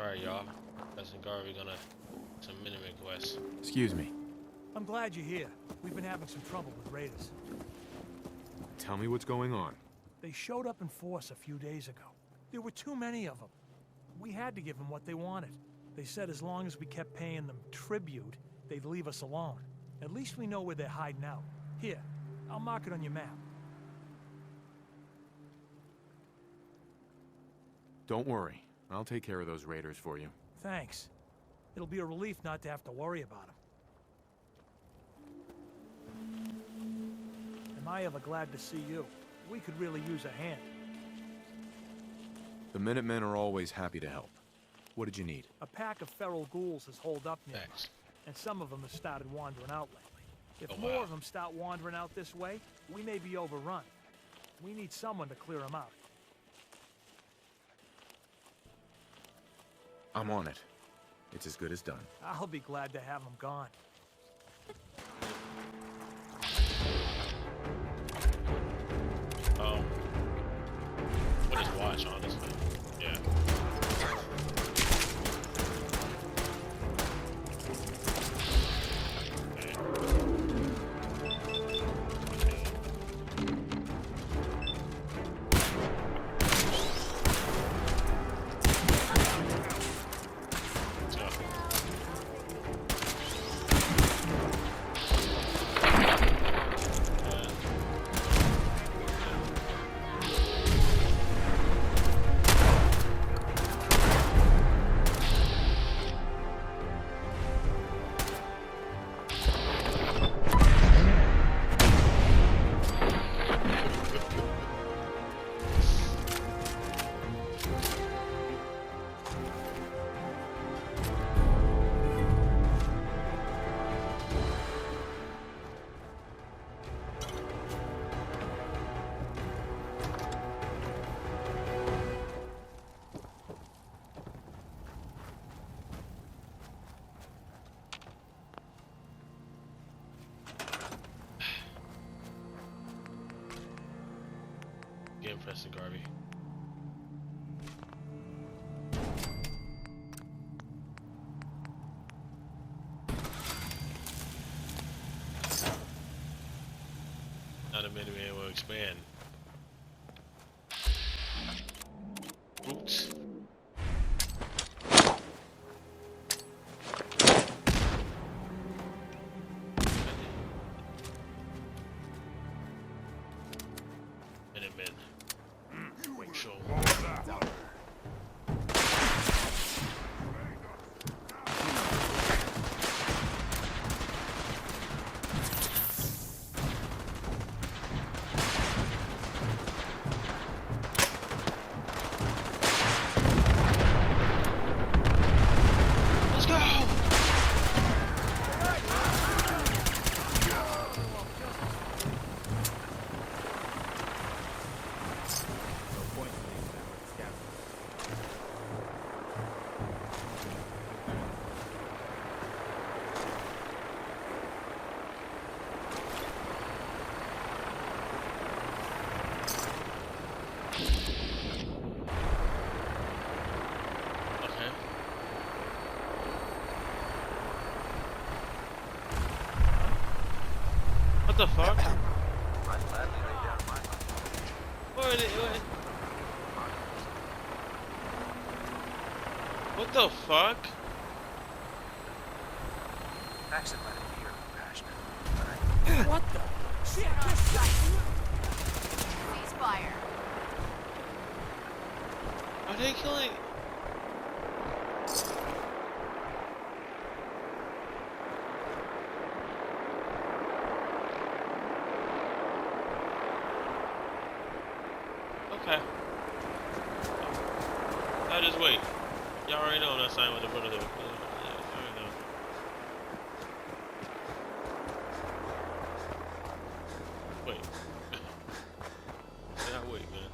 Alright, y'all. Tysengan, we're gonna some minimum quests. Excuse me. I'm glad you're here. We've been having some trouble with raiders. Tell me what's going on. They showed up in force a few days ago. There were too many of them. We had to give them what they wanted. They said as long as we kept paying them tribute, they'd leave us alone. At least we know where they're hiding out. Here, I'll mark it on your map. Don't worry. I'll take care of those raiders for you. Thanks. It'll be a relief not to have to worry about them. Am I ever glad to see you? We could really use a hand. The Minutemen are always happy to help. What did you need? A pack of feral ghouls has holed up nearby, Thanks. and some of them have started wandering out lately. If Oh, more wow. of them start wandering out this way, we may be overrun. We need someone to clear them out. I'm on it. It's as good as done. I'll be glad to have them gone. What is watch, honestly? Yeah. Get pressing Garvey. Not a minute man will expand. Oops. Minutemen. Show. Let's go! Okay. What the fuck? Wait. What the fuck? Actually, let it be your passionate. What the? Shit, just shot Cease fire. Are they killing? Okay. I just wait. Y'all already know I'm not signing with the brother. Yeah, I already know. Wait. Yeah, wait, man.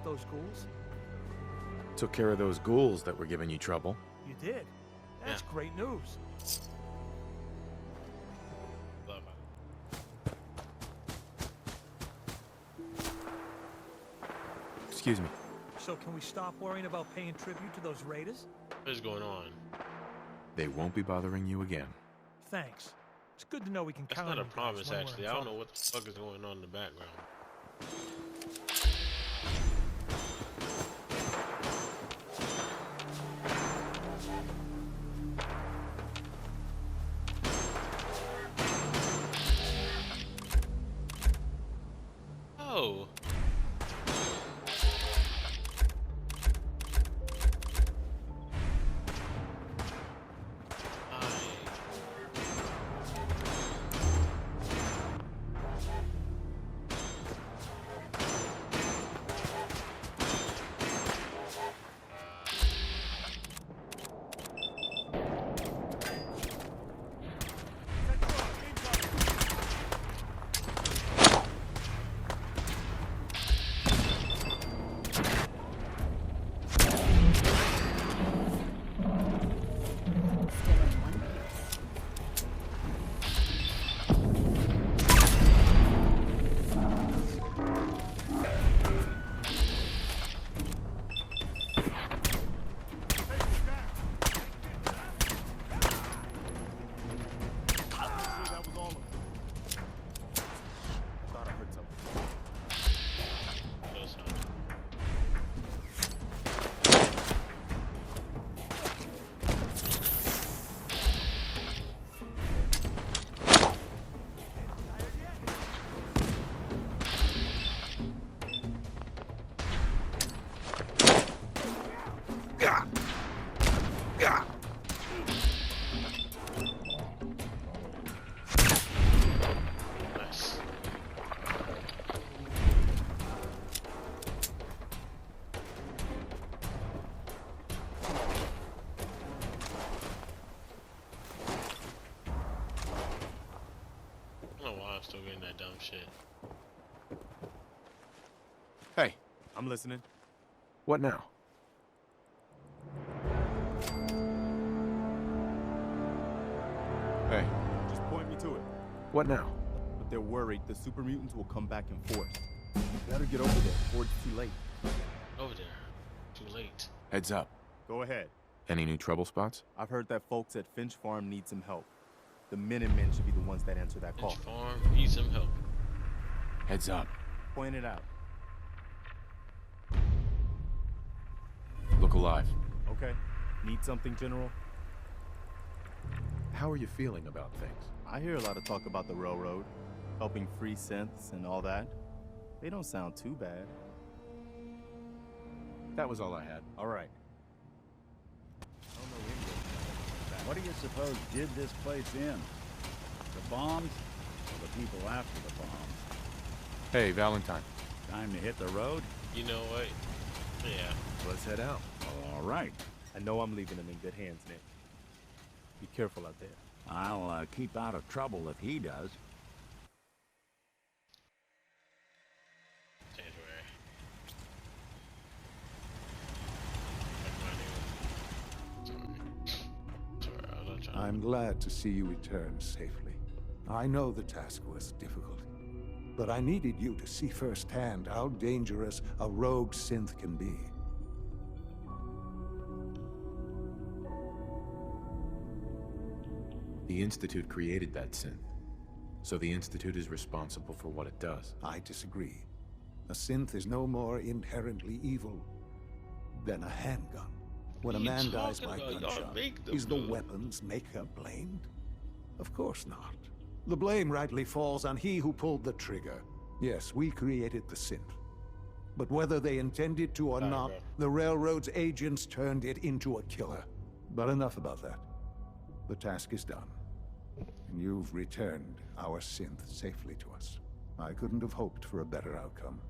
those ghouls? Took care of those ghouls that were giving you trouble. You did? That's great news. Love Excuse me. So can we stop worrying about paying tribute to those raiders? What is going on? They won't be bothering you again. Thanks. It's good to know we can That's count not on a you guys promise, when we're in actually. I don't know trouble. what the fuck is going on in the background. Oh. Still in one piece. Thought I heard something. Close enough. Nice. I don't know why I'm still getting that dumb shit. Hey, I'm listening. what now? Hey, Just point me to it. what now? But they're worried the super mutants will come back in force. You better get over there before it's too late. Over there. Too late. Heads up. Go ahead. Any new trouble spots? I've heard that folks at Finch Farm need some help. The Minutemen should be the ones that answer that call. Finch Farm needs some help. Heads up. Point it out. Look alive. Okay. Need something, General? How are you feeling about things? I hear a lot of talk about the railroad, helping free synths and all that. They don't sound too bad. That was all I had. All right. What do you suppose did this place in? The bombs or the people after the bombs? Hey, Valentine. Time to hit the road? You know what? Yeah. Let's head out. All right. I know I'm leaving them in good hands, Nick. Be careful out there. I'll keep out of trouble if he does. Sanctuary. Sorry, I was not trying. I'm glad to see you return safely. I know the task was difficult, but I needed you to see firsthand how dangerous a rogue synth can be. The Institute created that synth, so the Institute is responsible for what it does. I disagree. A synth is no more inherently evil than a handgun. When a What are you man dies talking by about? Y'all gunshot, make them is the good. weapon's maker blamed? Of course not. The blame rightly falls on he who pulled the trigger. Yes, we created the synth. But whether they intended to or Sorry, not, bro. the Railroad's agents turned it into a killer. But enough about that. The task is done. And you've returned our synth safely to us. I couldn't have hoped for a better outcome.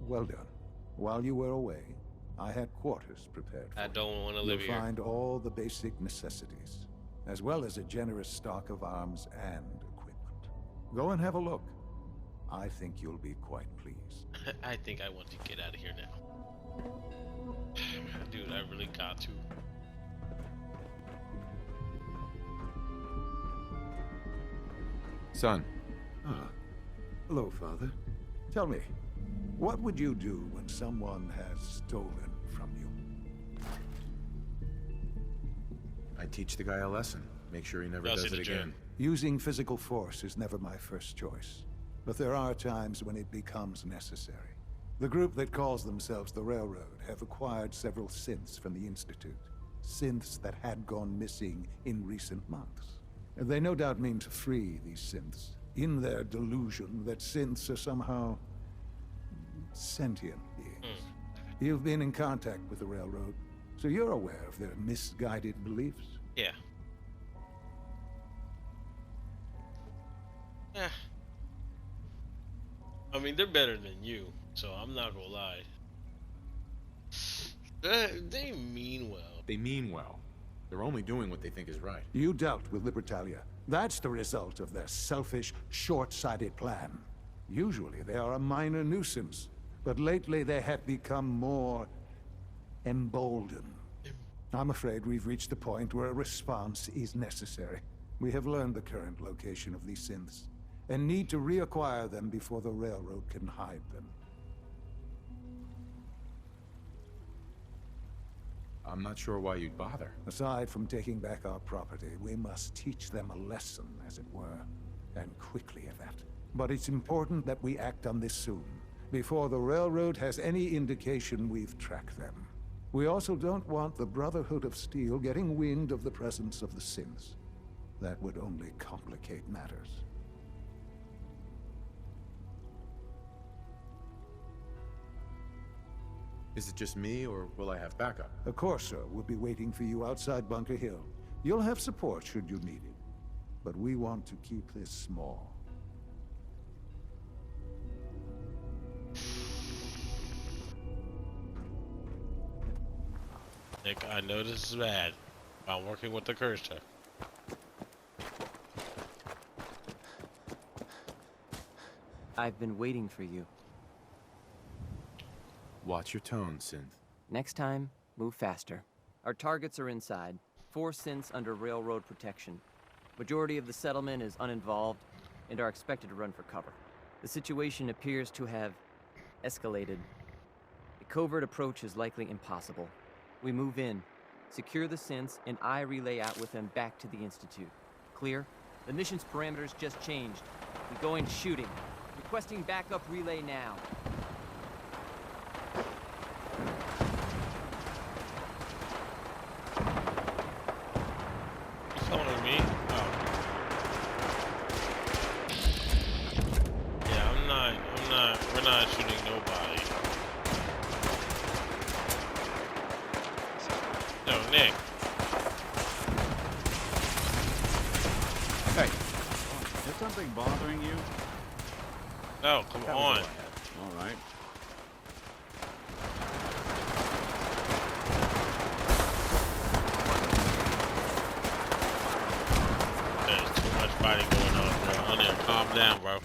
Well done. While you were away, I had quarters prepared for I you. don't want to You'll live here. find all the basic necessities, as well as a generous stock of arms and equipment. Go and have a look. I think you'll be quite pleased. I think I want to get out of here now. Dude, I really got to. Son, Ah. Hello, Father. Tell me, what would you do when someone has stolen from you? I teach the guy a lesson. Make sure he never I'll does see it the gym. again. Using physical force is never my first choice, but there are times when it becomes necessary. The group that calls themselves the Railroad have acquired several synths from the Institute. Synths that had gone missing in recent months. And they no doubt mean to free these synths, in their delusion that synths are somehow sentient beings. You've been in contact with the Railroad, so you're aware of their misguided beliefs. Yeah. Yeah. I mean, they're better than you, so I'm not gonna lie. They mean well. They mean well. They're only doing what they think is right. You dealt with Libertalia. That's the result of their selfish, short-sighted plan. Usually they are a minor nuisance, but lately they have become more emboldened. I'm afraid we've reached the point where a response is necessary. We have learned the current location of these synths, and need to reacquire them before the Railroad can hide them. I'm not sure why you'd bother. Aside from taking back our property, we must teach them a lesson, as it were, and quickly at that. But it's important that we act on this soon, before the Railroad has any indication we've tracked them. We also don't want the Brotherhood of Steel getting wind of the presence of the synths. That would only complicate matters. Is it just me, or will I have backup? A Corsair will be waiting for you outside Bunker Hill. You'll have support should you need it. But we want to keep this small. Nick, I know this is bad. I'm working with the cursor. I've been waiting for you. Watch your tone, Synth. Next time, move faster. Our targets are inside. 4 synths under railroad protection. Majority of the settlement is uninvolved and are expected to run for cover. The situation appears to have escalated. A covert approach is likely impossible. We move in, secure the synths, and I relay out with them back to the Institute. Clear? The mission's parameters just changed. We go in shooting. Requesting backup relay now. You following me? Oh. Yeah, we're not shooting nobody. No, Nick. Hey, is something bothering you? No, come on. All right. There's too much fighting going on, bro. Onion, calm down, bro.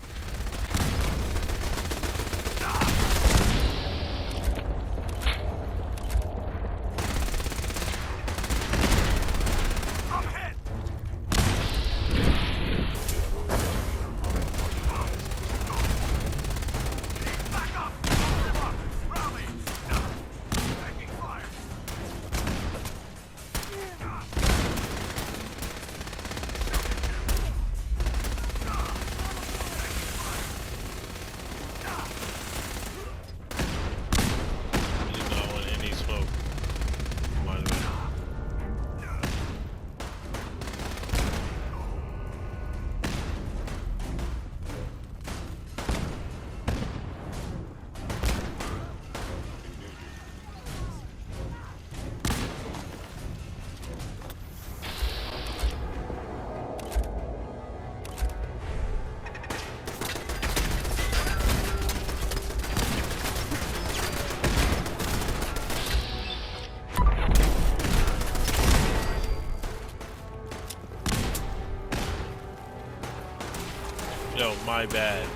Yo, my bad.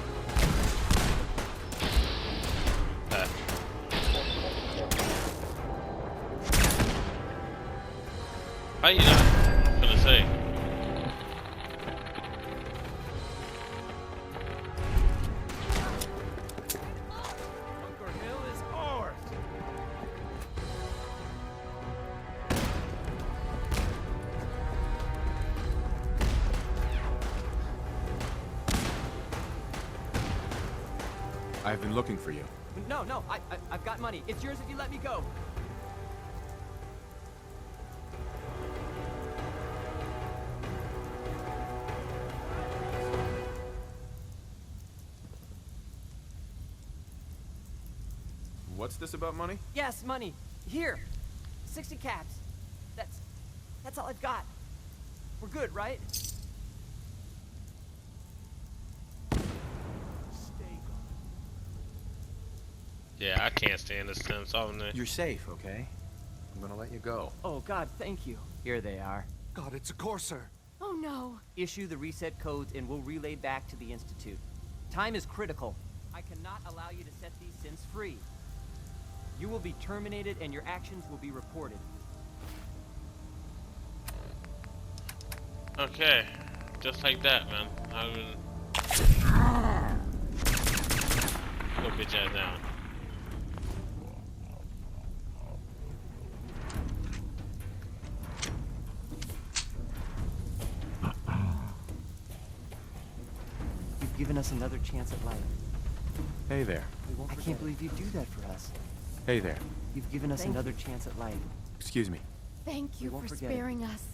How you not? I'm gonna say. Bunker Hill is ours. I've been looking for you. No, no, I've got money. It's yours if you let me go. What's this about money? Yes, money. Here. 60 caps. That's all I've got. We're good, right? Stay gone. Yeah, I can't stand this Sim solving it. You're safe, okay? I'm gonna let you go. Oh, God, thank you. Here they are. God, it's a Corsair. Oh no. Issue the reset codes and we'll relay back to the Institute. Time is critical. I cannot allow you to set these synths free. You will be terminated and your actions will be reported. Okay, just like that, man. Go bitch ass down. You've given us another chance at life. Hey there. I can't believe you do that for us. Hey there. You've given us another chance at life. Excuse me. Thank you won't for forget it. sparing us.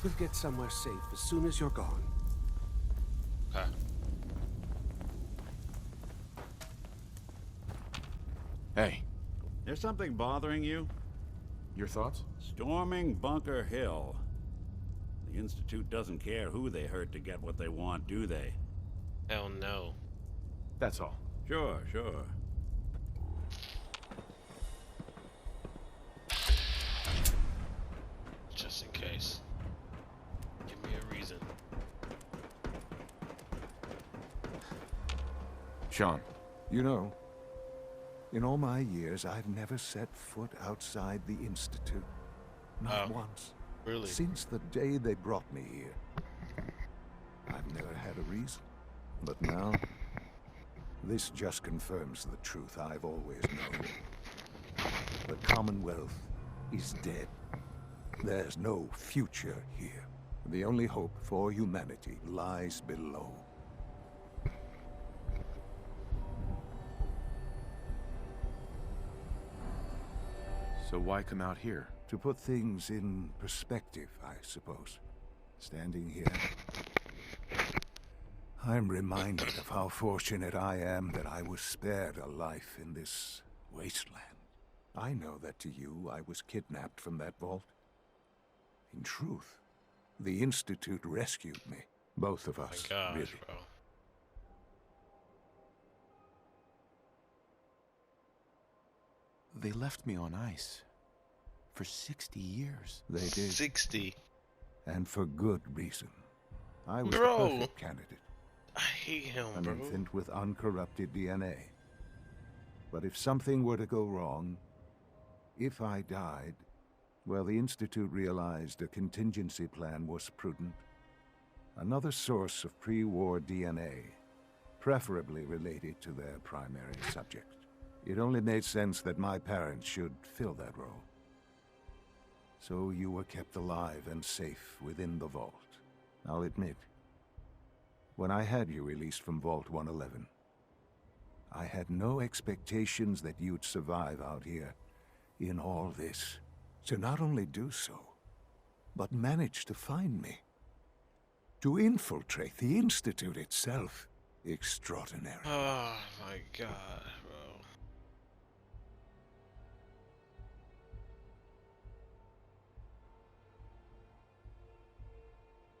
We'll get somewhere safe as soon as you're gone. Okay. Hey, There's something bothering you? your thoughts? Storming Bunker Hill. The Institute doesn't care who they hurt to get what they want, do they? Hell no. That's all. Sure, sure. Just in case. Give me a reason. Sean, You know, in all my years, I've never set foot outside the Institute. Not Oh, once. really? Since the day they brought me here. I've never had a reason. But now, this just confirms the truth I've always known. The Commonwealth is dead. There's no future here. The only hope for humanity lies below. so why come out here? To put things in perspective, I suppose. Standing here, I'm reminded of how fortunate I am that I was spared a life in this wasteland. I know that to you, I was kidnapped from that vault. In truth, the Institute rescued me. Both of Oh my us, gosh, really. bro. They left me on ice. For 60 years. They did, 60. and for good reason. I was Bro. the perfect candidate. I hate him, An bro. infant with uncorrupted DNA. But if something were to go wrong, if I died, well, the Institute realized a contingency plan was prudent. Another source of pre-war DNA, preferably related to their primary subject. It only made sense that my parents should fill that role. So you were kept alive and safe within the vault. I'll admit, when I had you released from Vault 111, I had no expectations that you'd survive out here in all this. To not only do so, but manage to find me. To infiltrate the Institute itself. Extraordinary. Oh my god, bro.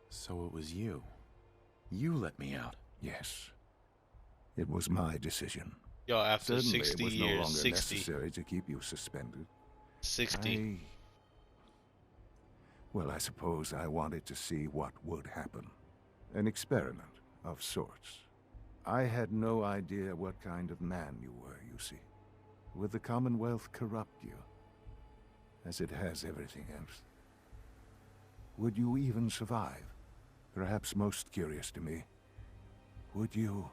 So it was you. You let me out. Yes. It was my decision. Yo, after Certainly 60 it was no years, longer 60. necessary to keep you suspended. 60. Well, I suppose I wanted to see what would happen. An experiment of sorts. I had no idea what kind of man you were, you see. Would the Commonwealth corrupt you? As it has everything else. Would you even survive? Perhaps most curious to me, would you,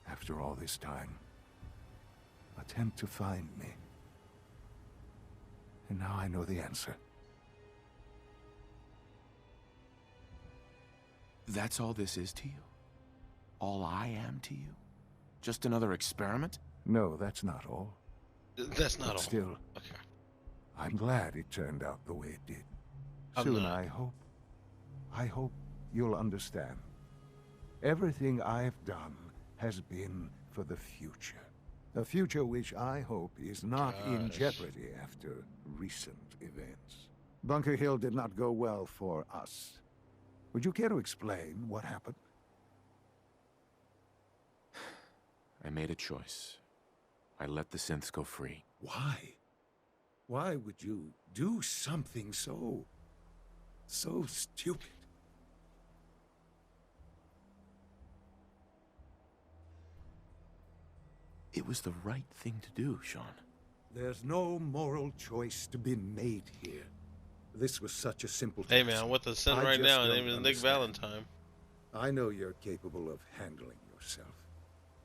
after all this time, attempt to find me? And now I know the answer. That's all this is to you? All I am to you? Just another experiment? No, that's not all. That's not But all. still, Okay. I'm glad it turned out the way it did. I'm Soon, not. I hope you'll understand. Everything I've done has been for the future. A future which I hope is not in Gosh. jeopardy after recent events. Bunker Hill did not go well for us. Would you care to explain what happened? I made a choice. I let the synths go free. Why? Why would you do something so stupid? It was the right thing to do, Sean. There's no moral choice to be made here. This was such a simple Hey task. man, I'm with the son I right just now. His don't name is Nick understand. Valentine. I know you're capable of handling yourself.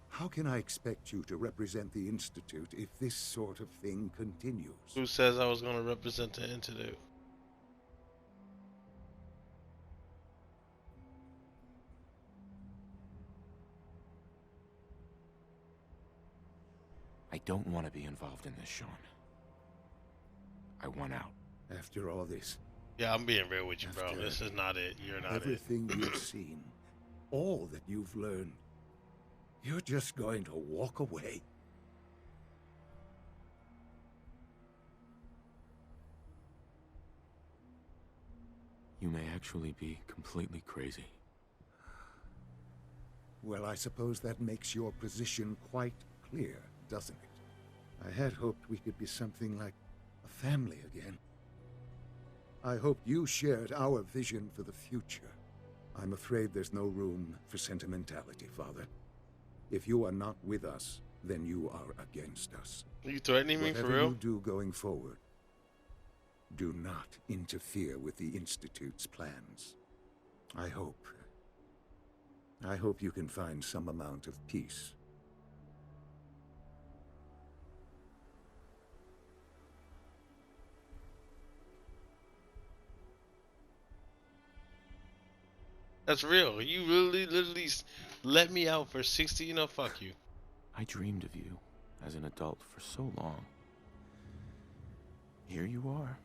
How can I expect you to represent the Institute if this sort of thing continues? Who says I was going to represent the Institute? I don't want to be involved in this, Sean. I want out. After all this, Yeah, I'm being real with you, bro. After This is not it. You're not it. everything you've seen, all that you've learned, you're just going to walk away? You may actually be completely crazy. Well, I suppose that makes your position quite clear, doesn't it? I had hoped we could be something like a family again. I hoped you shared our vision for the future. I'm afraid there's no room for sentimentality, Father. If you are not with us, then you are against us. Are you threatening me for Whatever real? you do going forward, do not interfere with the Institute's plans. I hope you can find some amount of peace. That's real. You really literally let me out for 60, you know, fuck you. I dreamed of you as an adult for so long. Here you are.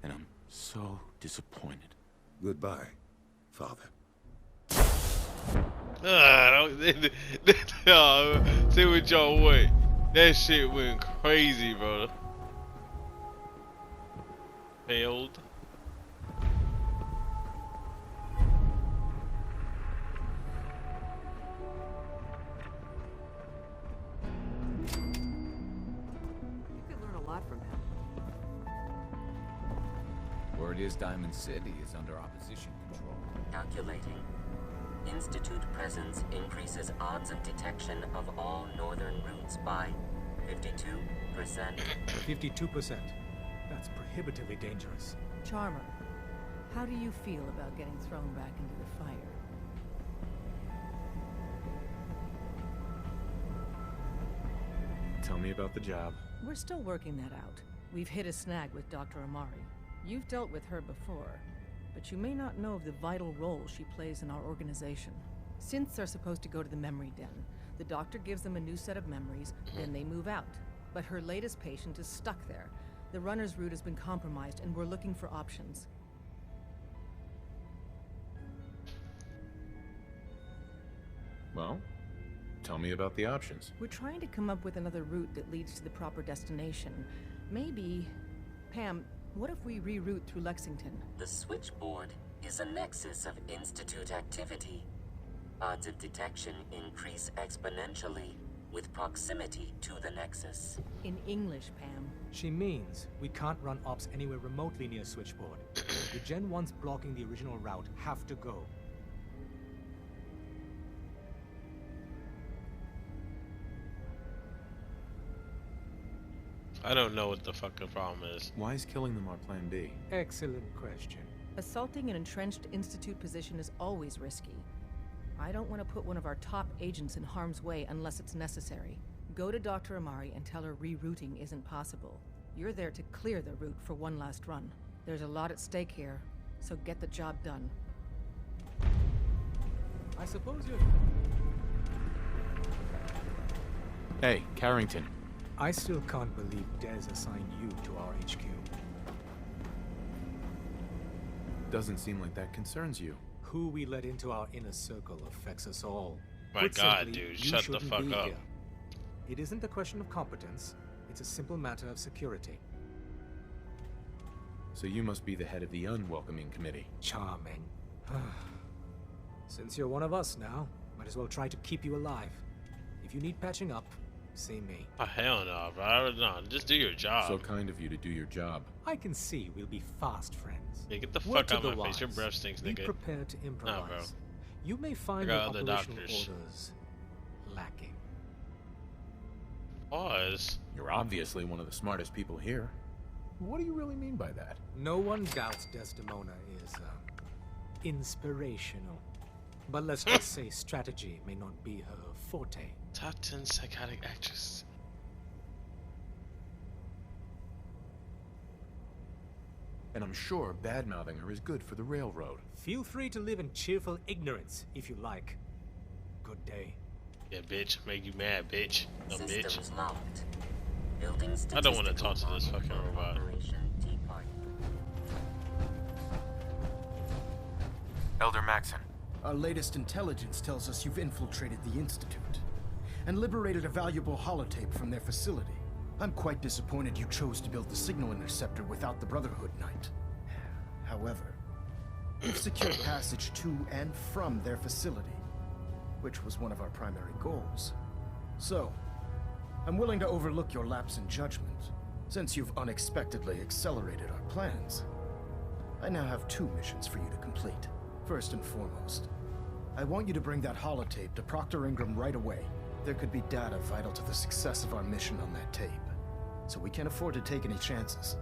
And I'm so disappointed. Goodbye, Father. See what y'all went. That shit went crazy, bro. Failed. You could learn a lot from him. Word is Diamond City is under opposition control. Calculating. Institute presence increases odds of detection of all northern routes by 52%. 52%. That's prohibitively dangerous. Charmer, how do you feel about getting thrown back into the fire? Tell me about the job. We're still working that out. We've hit a snag with Dr. Amari. You've dealt with her before, but you may not know of the vital role she plays in our organization. Synths are supposed to go to the memory den. The doctor gives them a new set of memories, then they move out. But her latest patient is stuck there. The runner's route has been compromised, and we're looking for options. Well, tell me about the options. We're trying to come up with another route that leads to the proper destination. Maybe... Pam, what if we reroute through Lexington? The switchboard is a nexus of Institute activity. Odds of detection increase exponentially with proximity to the nexus. In English, Pam. She means we can't run ops anywhere remotely near Switchboard. The Gen 1s blocking the original route have to go. I don't know what the fucking problem is. Why is killing them our plan B? Excellent question. Assaulting an entrenched Institute position is always risky. I don't want to put one of our top agents in harm's way unless it's necessary. Go to Dr. Amari and tell her rerouting isn't possible. You're there to clear the route for one last run. There's a lot at stake here, so get the job done. I suppose you're... Hey, Carrington. I still can't believe Dez assigned you to our HQ. Doesn't seem like that concerns you. Who we let into our inner circle affects us all. My Put God, simply, dude, you shut the shouldn't fuck be up. here. It isn't a question of competence. It's a simple matter of security. So you must be the head of the unwelcoming committee. Charming. Since you're one of us now, might as well try to keep you alive. If you need patching up, see me. Oh, hell no, bro. No, just do your job. So kind of you to do your job. I can see we'll be fast friends. Yeah, get the Word fuck to out the of my face. Your wise. breath stinks, Be nigga. prepared to improvise. Nah, bro. You may find I the got other operational doctors. orders lacking. Pause. You're obviously one of the smartest people here. What do you really mean by that? No one doubts Desdemona is inspirational. But let's just say strategy may not be her forte. Top 10 psychotic actress. And I'm sure bad-mouthing her is good for the railroad. Feel free to live in cheerful ignorance if you like. Good day. Yeah, bitch. Make you mad, bitch. Dumb bitch. Systems locked. Building I don't want to talk statistical to this fucking model robot. Operation Teapot. Elder Maxon. Our latest intelligence tells us you've infiltrated the Institute and liberated a valuable holotape from their facility. I'm quite disappointed you chose to build the signal interceptor without the Brotherhood Knight. However, we've secured passage to and from their facility, which was one of our primary goals. So, I'm willing to overlook your lapse in judgment, since you've unexpectedly accelerated our plans. I now have 2 missions for you to complete. First and foremost, I want you to bring that holotape to Proctor Ingram right away. There could be data vital to the success of our mission on that tape, so we can't afford to take any chances.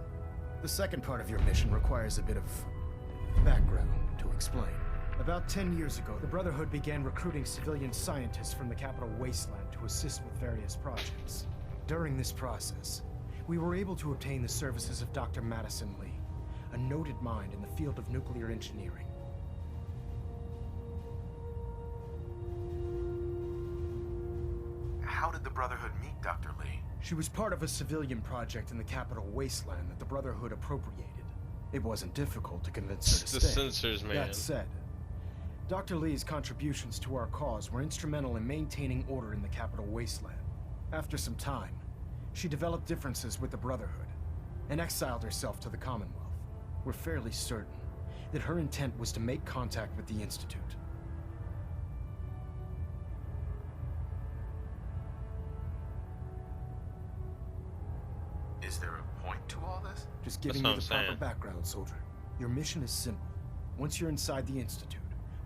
The second part of your mission requires a bit of background to explain. About 10 years ago, the Brotherhood began recruiting civilian scientists from the capital wasteland to assist with various projects. During this process, we were able to obtain the services of Dr. Madison Lee, a noted mind in the field of nuclear engineering. How did the Brotherhood meet Dr. Lee? She was part of a civilian project in the capital wasteland that the Brotherhood appropriated. It wasn't difficult to convince her to The stay. censors, man. That said, Dr. Lee's contributions to our cause were instrumental in maintaining order in the capital wasteland. After some time, she developed differences with the Brotherhood and exiled herself to the Commonwealth. We're fairly certain that her intent was to make contact with the Institute. Is there a point to all this? Just giving you the proper background, soldier. Your mission is simple. Once you're inside the Institute,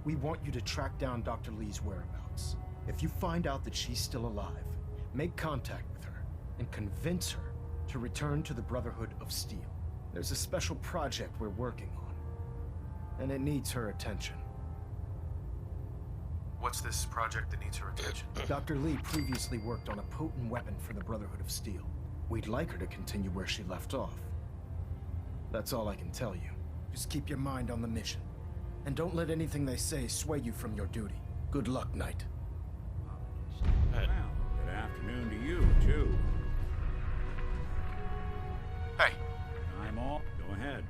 we want you to track down Dr. Lee's whereabouts. If you find out that she's still alive, make contact with her and convince her to return to the Brotherhood of Steel. There's a special project we're working on, and it needs her attention. What's this project that needs her attention? Dr. Lee previously worked on a potent weapon for the Brotherhood of Steel. We'd like her to continue where she left off. That's all I can tell you. Just keep your mind on the mission. And don't let anything they say sway you from your duty. Good luck, Knight. Well, good afternoon to you, too. Hey. I'm all. Go ahead.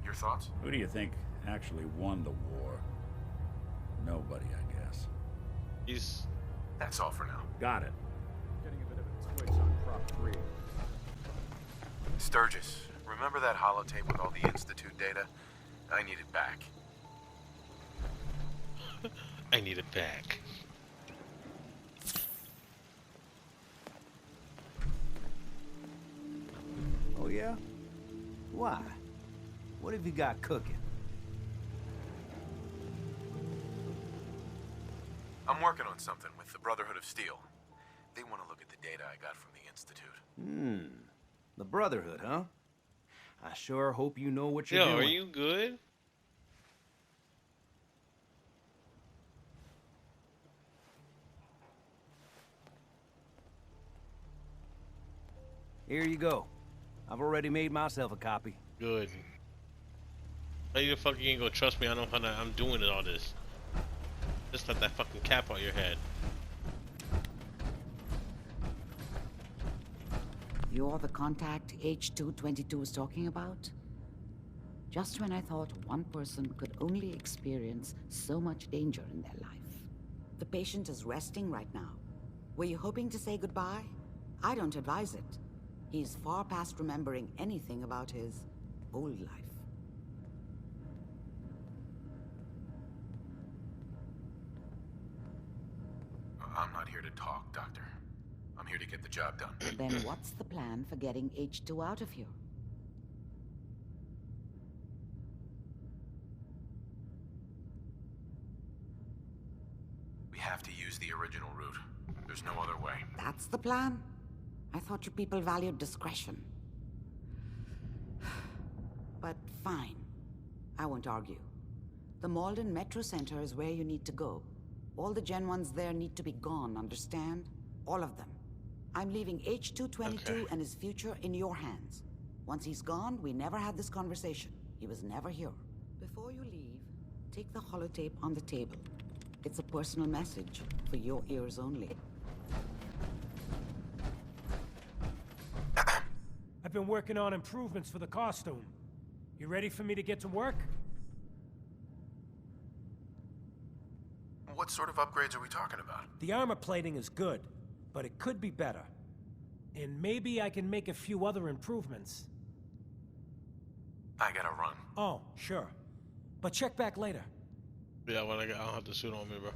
Your thoughts? Who do you think actually won the war? Nobody, I guess. That's all for now. Got it. Getting a bit of a twitch on Prop 3. Sturgis, remember that holotape with all the Institute data? I need it back. I need it back. Oh, yeah? Why? What have you got cooking? I'm working on something with the Brotherhood of Steel. They want to look at the data I got from the Institute. The Brotherhood, huh? I sure hope you know what you're Yo, doing. are you good? Here you go. I've already made myself a copy. Good. How the fuck you ain't gonna trust me? I know how I'm doing all this. Just let that fucking cap on your head. You're the contact H222 is talking about? Just when I thought one person could only experience so much danger in their life. The patient is resting right now. Were you hoping to say goodbye? I don't advise it. He's far past remembering anything about his old life. I'm not here to talk, Doctor. I'm here to get the job done. Then what's the plan for getting H2 out of here? We have to use the original route. There's no other way. That's the plan? I thought you people valued discretion. But fine. I won't argue. The Malden Metro Center is where you need to go. All the Gen 1s there need to be gone, understand? All of them. I'm leaving H222 and his future in your hands. Once he's gone, we never had this conversation. He was never here. Before you leave, take the holotape on the table. It's a personal message for your ears only. I've been working on improvements for the costume. You ready for me to get to work? What sort of upgrades are we talking about? The armor plating is good, but it could be better. And maybe I can make a few other improvements. I gotta run. Oh, sure. But check back later. Yeah, when I don't have the suit on me, bro.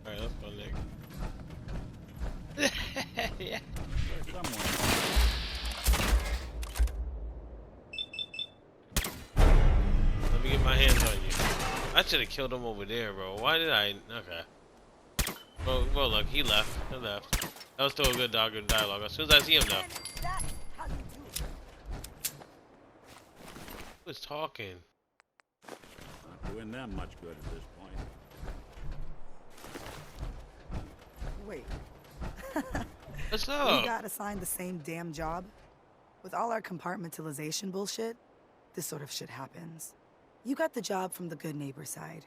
Alright, let's go, Nick. Yeah. Let me get my hands on you. I should have killed him over there, bro. Why did I? Okay. Well, look, he left. He left. That was still a good dialogue. As soon as I see him, though. Who was talking? Not doing them much good at this point. Wait. What's up? We got assigned the same damn job? With all our compartmentalization bullshit, this sort of shit happens. You got the job from the good neighbor side.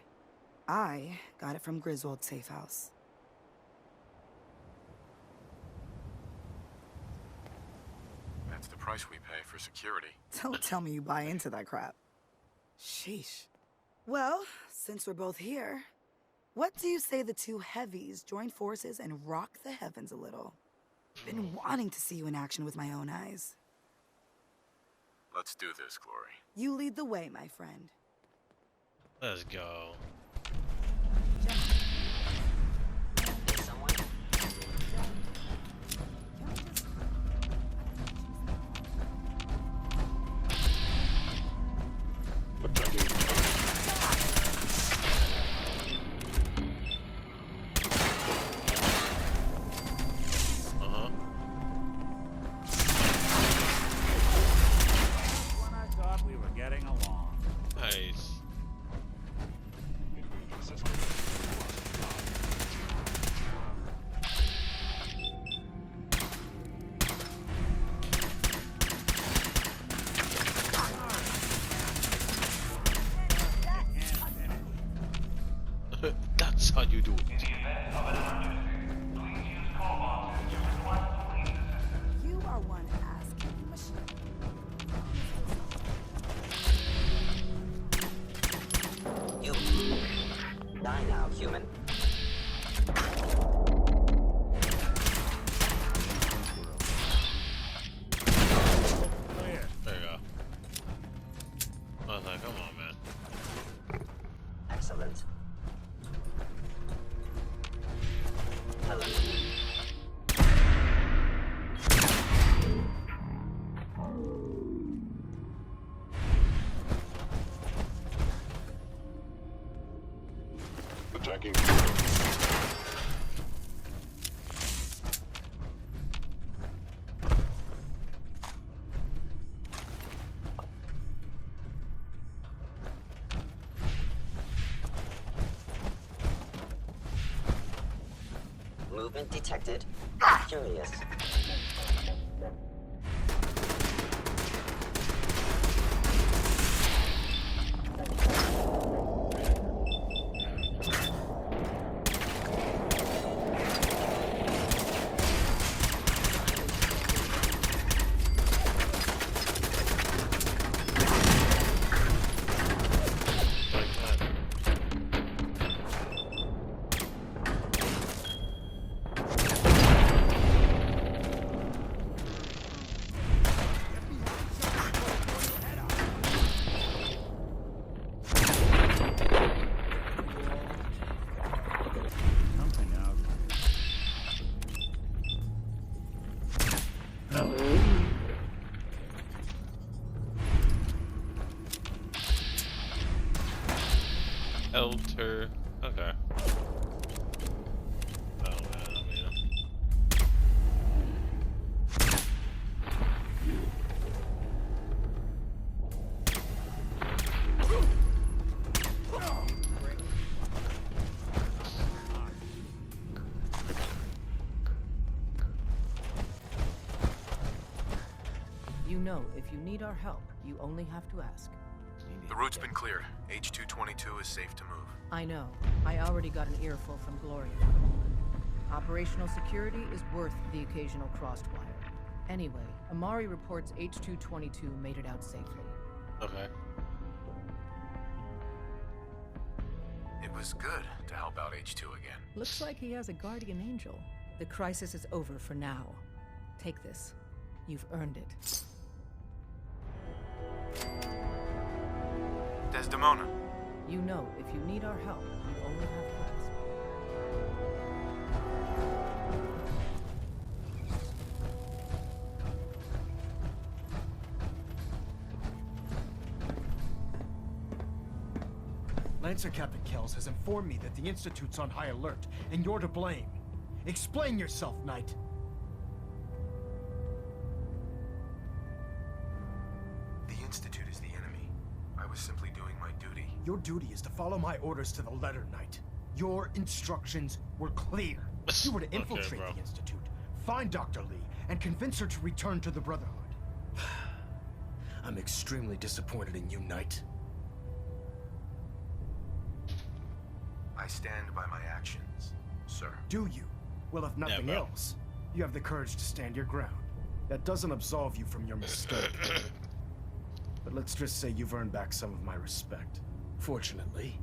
I got it from Griswold's safe house. That's the price we pay for security. Don't tell me you buy into that crap. Sheesh. Well, since we're both here, what do you say the two heavies join forces and rock the heavens a little? Been wanting to see you in action with my own eyes. Let's do this, Glory. You lead the way, my friend. Let's go. When I thought we were getting along. Nice. That's how you do it. You are one ass-kicking machine. You. Die now, human. There you go. I was like, come on, man. Excellent. Hello. Attacking. movement detected. Curious. Elter. Okay. Oh man. You know, if you need our help, you only have to ask. The route's been cleared. H-222 is safe to move. I know. I already got an earful from Gloria. Operational security is worth the occasional crossed wire. Anyway, Amari reports H-222 made it out safely. Okay. It was good to help out H-2 again. Looks like he has a guardian angel. The crisis is over for now. Take this. You've earned it. Desdemona. You know, if you need our help, you only have to ask. Lancer Captain Kells has informed me that the Institute's on high alert, and you're to blame. Explain yourself, Knight. The Institute is the enemy. I was simply doing my duty. Your duty is to follow my orders to the letter, Knight. Your instructions were clear. You were to infiltrate the Institute, find Dr. Lee, and convince her to return to the Brotherhood. I'm extremely disappointed in you, Knight. I stand by my actions, sir. Do you? Well, if nothing else, you have the courage to stand your ground. That doesn't absolve you from your mistake. But let's just say you've earned back some of my respect. Fortunately,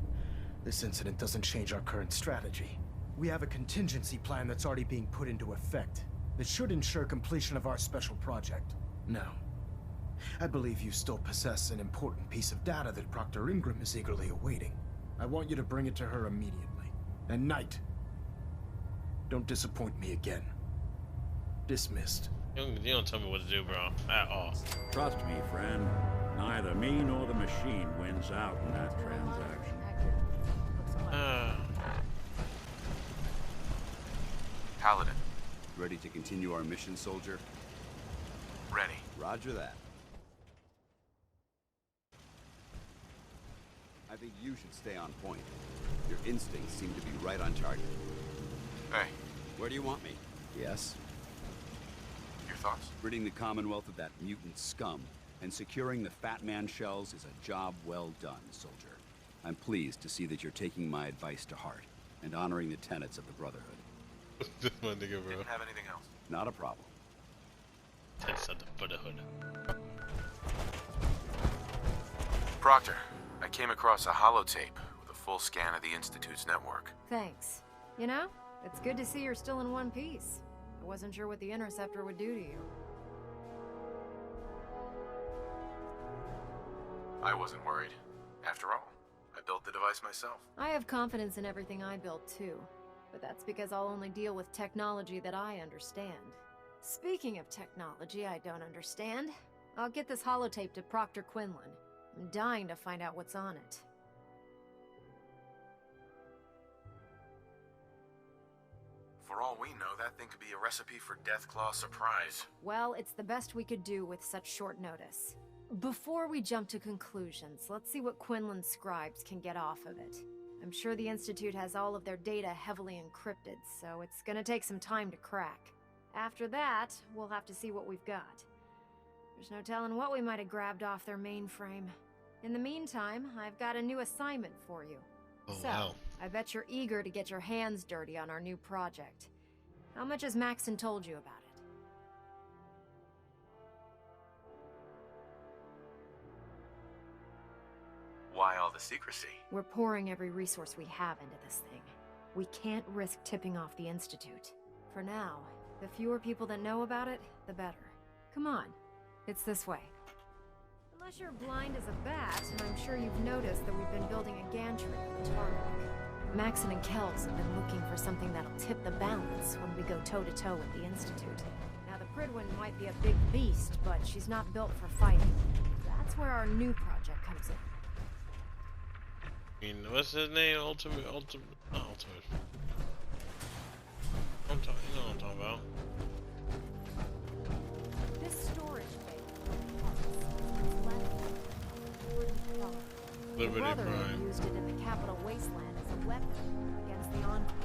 this incident doesn't change our current strategy. We have a contingency plan that's already being put into effect that should ensure completion of our special project. Now, I believe you still possess an important piece of data that Proctor Ingram is eagerly awaiting. I want you to bring it to her immediately. And Knight, don't disappoint me again. Dismissed. You don't tell me what to do, bro. At all. Trust me, friend. Neither me nor the machine wins out in that transaction. Paladin. Ready to continue our mission, soldier? Ready. Roger that. I think you should stay on point. Your instincts seem to be right on target. Hey. Where do you want me? Yes? Your thoughts? Ridding the Commonwealth of that mutant scum and securing the Fat Man shells is a job well done, soldier. I'm pleased to see that you're taking my advice to heart and honoring the tenets of the Brotherhood. This one nigga, bro. Didn't have anything else. Not a problem. Tenets of the Brotherhood. Proctor, I came across a holotape with a full scan of the Institute's network. Thanks. You know, it's good to see you're still in one piece. I wasn't sure what the Interceptor would do to you. I wasn't worried. After all, I built the device myself. I have confidence in everything I built too, but that's because I'll only deal with technology that I understand. Speaking of technology I don't understand, I'll get this holotape to Proctor Quinlan. I'm dying to find out what's on it. For all we know, that thing could be a recipe for Deathclaw surprise. Well, it's the best we could do with such short notice. Before we jump to conclusions, let's see what Quinlan's scribes can get off of it. I'm sure the Institute has all of their data heavily encrypted, so it's gonna take some time to crack. After that, we'll have to see what we've got. There's no telling what we might have grabbed off their mainframe. In the meantime, I've got a new assignment for you. Wow. I bet you're eager to get your hands dirty on our new project. How much has Maxon told you about it? Why all the secrecy? We're pouring every resource we have into this thing. We can't risk tipping off the Institute. For now, the fewer people that know about it, the better. Come on, it's this way. Unless you're blind as a bat, I'm sure you've noticed that we've been building a gantry on the tarmac. Maxon and Kells have been looking for something that'll tip the balance when we go toe-to-toe with the Institute. Now, the Pridwin might be a big beast, but she's not built for fighting. That's where our new project comes in. I mean, what's his name? Ultimate. I'm talking, you know what I'm talking about. This storage bay Liberty Prime. used it in the Capital Wasteland as a weapon against the Enclave.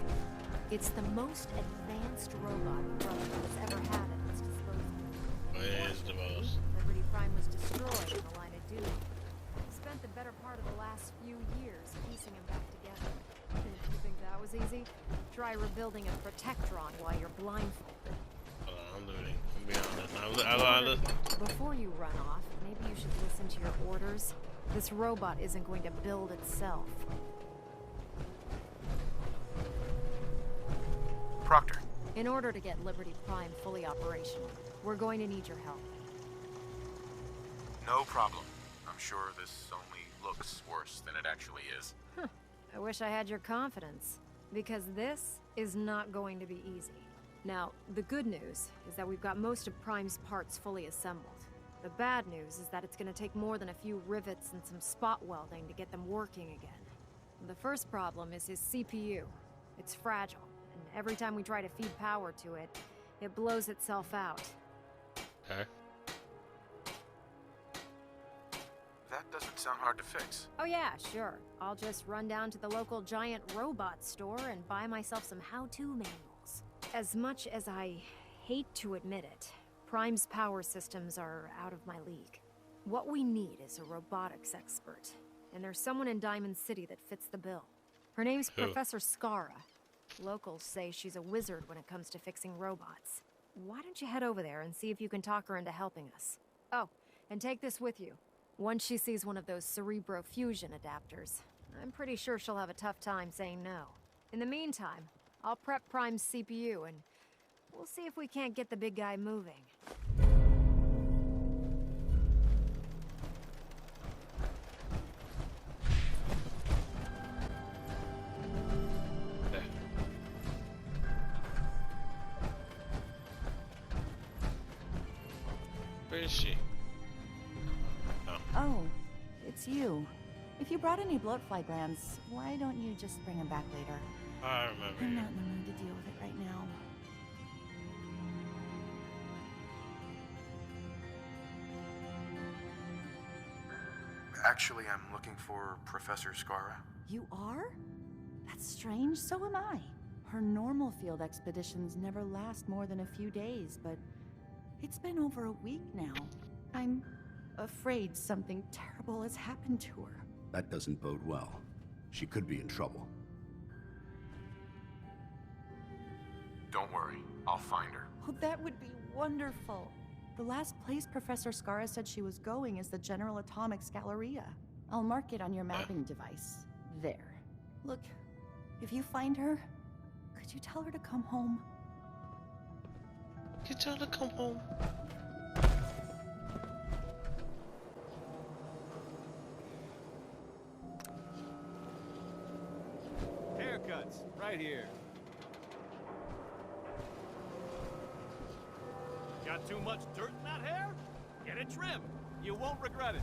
It's the most advanced robot Brotherhood has ever had at its disposal. It is the most. Liberty Prime was destroyed in the line of duty. We spent the better part of the last few years piecing him back together. You think that was easy? Try rebuilding a Protectron while you're blindfolded. Hold on, I'm looting. I'm being honest. Before you run off, maybe you should listen to your orders. This robot isn't going to build itself. Proctor. In order to get Liberty Prime fully operational, we're going to need your help. No problem. I'm sure this only looks worse than it actually is. I wish I had your confidence, because this is not going to be easy. Now, the good news is that we've got most of Prime's parts fully assembled. The bad news is that it's going to take more than a few rivets and some spot welding to get them working again. The first problem is his CPU. It's fragile, and every time we try to feed power to it, it blows itself out. Okay. That doesn't sound hard to fix. Oh yeah, sure. I'll just run down to the local giant robot store and buy myself some how-to manuals. As much as I hate to admit it, Prime's power systems are out of my league. What we need is a robotics expert, and there's someone in Diamond City that fits the bill. Her name's Who? Professor Skara. Locals say she's a wizard when it comes to fixing robots. Why don't you head over there and see if you can talk her into helping us? Oh, and take this with you. Once she sees one of those Cerebro fusion adapters, I'm pretty sure she'll have a tough time saying no. In the meantime, I'll prep Prime's CPU and we'll see if we can't get the big guy moving. Where is she? Oh, it's you. If you brought any bloatfly glands, why don't you just bring them back later? I remember. I'm not in the mood to deal with it right now. Actually, I'm looking for Professor Skara. You are? That's strange, so am I. Her normal field expeditions never last more than a few days, but it's been over a week now. I'm afraid something terrible has happened to her. That doesn't bode well. She could be in trouble. Don't worry, I'll find her. Oh, that would be wonderful. The last place Professor Skara said she was going is the General Atomics Galleria. I'll mark it on your mapping device. There. Look, if you find her, could you tell her to come home? Could you tell her to come home? Haircuts, right here. Got too much dirt in that hair? Get it trimmed. You won't regret it.